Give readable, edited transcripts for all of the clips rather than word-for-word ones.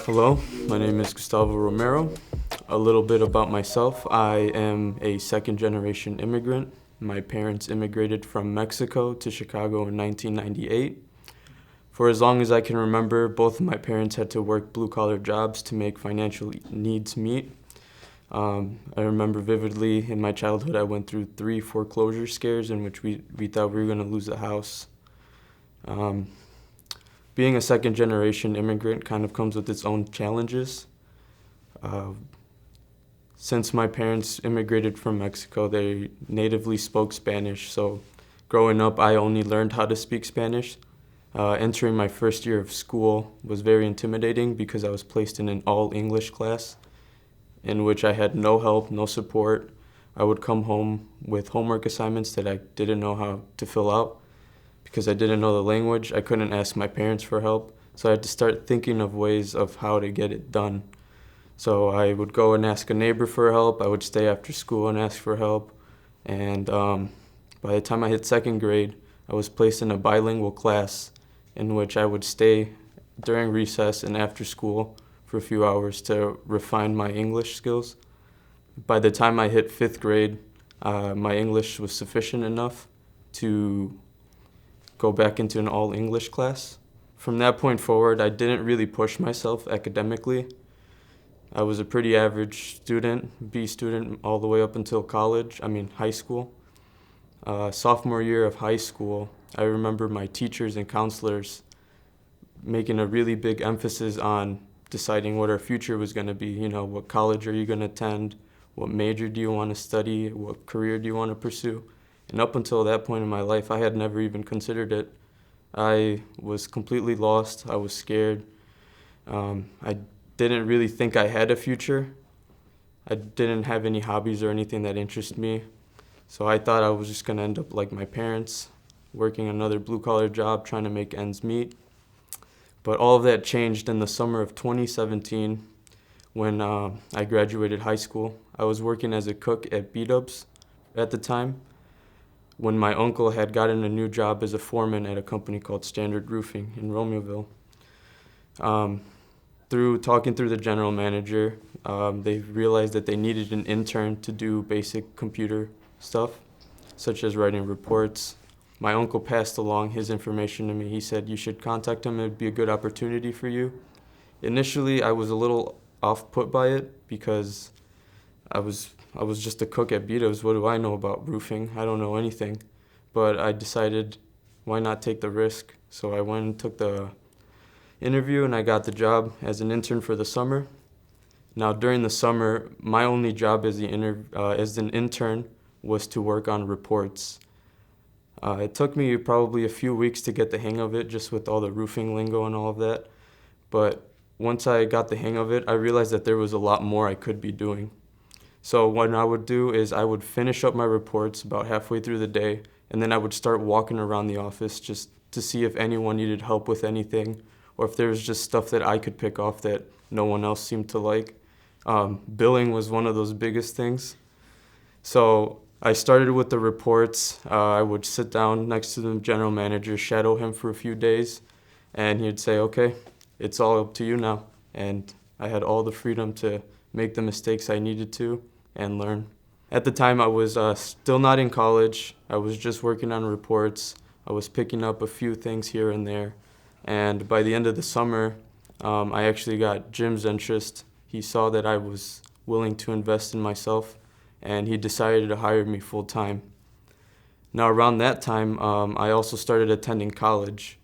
Hello, my name is Gustavo Romero. A little bit about myself. I am a second-generation immigrant. My parents immigrated from Mexico to Chicago in 1998. For as long as I can remember, both of my parents had to work blue-collar jobs to make financial needs meet. I remember vividly in my childhood I went through 3 foreclosure scares in which we thought we were going to lose the house. Being a second-generation immigrant kind of comes with its own challenges. Since my parents immigrated from Mexico, they natively spoke Spanish, so growing up I only learned how to speak Spanish. Entering my first year of school was very intimidating because I was placed in an all-English class in which I had no help, no support. I would come home with homework assignments that I didn't know how to fill out. Because I didn't know the language, I couldn't ask my parents for help, so I had to start thinking of ways of how to get it done. So I would go and ask a neighbor for help, I would stay after school and ask for help, and by the time I hit second grade, I was placed in a bilingual class in which I would stay during recess and after school for a few hours to refine my English skills. By the time I hit 5th grade, my English was sufficient enough to go back into an all-English class. From that point forward, I didn't really push myself academically. I was a pretty average student, B student, all the way up until high school. Sophomore year of high school, I remember my teachers and counselors making a really big emphasis on deciding what our future was going to be. You know, what college are you going to attend? What major do you want to study? What career do you want to pursue? And up until that point in my life, I had never even considered it. I was completely lost. I was scared. I didn't really think I had a future. I didn't have any hobbies or anything that interested me. So I thought I was just going to end up like my parents, working another blue-collar job, trying to make ends meet. But all of that changed in the summer of 2017 when I graduated high school. I was working as a cook at B-Dubs at the time, when my uncle had gotten a new job as a foreman at a company called Standard Roofing in Romeoville. Through talking through the general manager, they realized that they needed an intern to do basic computer stuff, such as writing reports. My uncle passed along his information to me. He said, "You should contact him, it'd be a good opportunity for you." Initially, I was a little off-put by it because I was just a cook at B-Dubs. What do I know about roofing? I don't know anything. But I decided, why not take the risk? So I went and took the interview and I got the job as an intern for the summer. Now during the summer, my only job as an intern was to work on reports. It took me probably a few weeks to get the hang of it, just with all the roofing lingo and all of that. But once I got the hang of it, I realized that there was a lot more I could be doing. So what I would do is I would finish up my reports about halfway through the day, and then I would start walking around the office just to see if anyone needed help with anything, or if there was just stuff that I could pick off that no one else seemed to like. Billing was one of those biggest things. So I started with the reports. I would sit down next to the general manager, shadow him for a few days, and he'd say, "Okay, it's all up to you now." And I had all the freedom to make the mistakes I needed to and learn. At the time, I was still not in college. I was just working on reports. I was picking up a few things here and there. And by the end of the summer, I actually got Jim's interest. He saw that I was willing to invest in myself, and he decided to hire me full-time. Now, around that time, I also started attending college,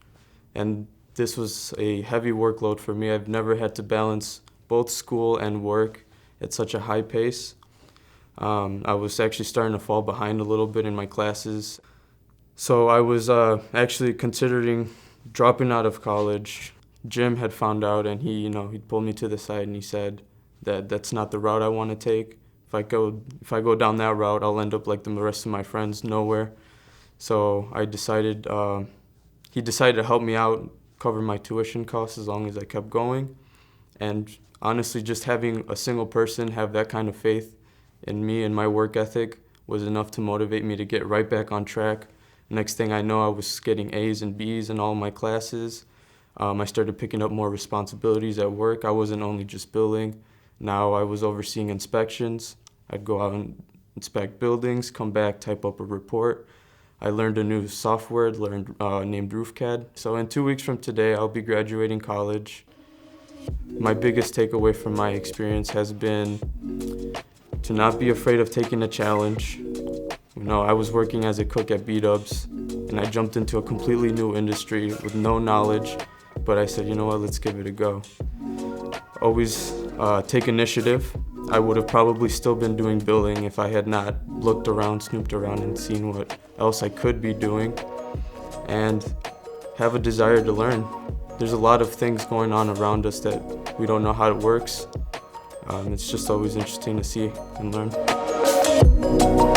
and this was a heavy workload for me. I've never had to balance both school and work at such a high pace. I was actually starting to fall behind a little bit in my classes. So I was actually considering dropping out of college. Jim had found out, and he pulled me to the side and he said that that's not the route I want to take. If I go down that route, I'll end up like the rest of my friends, nowhere. So he decided to help me out, cover my tuition costs as long as I kept going. And honestly, just having a single person have that kind of faith in me and my work ethic was enough to motivate me to get right back on track. Next thing I know, I was getting A's and B's in all my classes. I started picking up more responsibilities at work. I wasn't only just billing. Now I was overseeing inspections. I'd go out and inspect buildings, come back, type up a report. I learned a new software named RoofCAD. So in 2 weeks from today, I'll be graduating college. My biggest takeaway from my experience has been to not be afraid of taking a challenge. I was working as a cook at B-Dubs, and I jumped into a completely new industry with no knowledge, but I said, you know what, let's give it a go. Always take initiative. I would have probably still been doing billing if I had not looked around, snooped around, and seen what else I could be doing, and have a desire to learn. There's a lot of things going on around us that we don't know how it works. It's just always interesting to see and learn.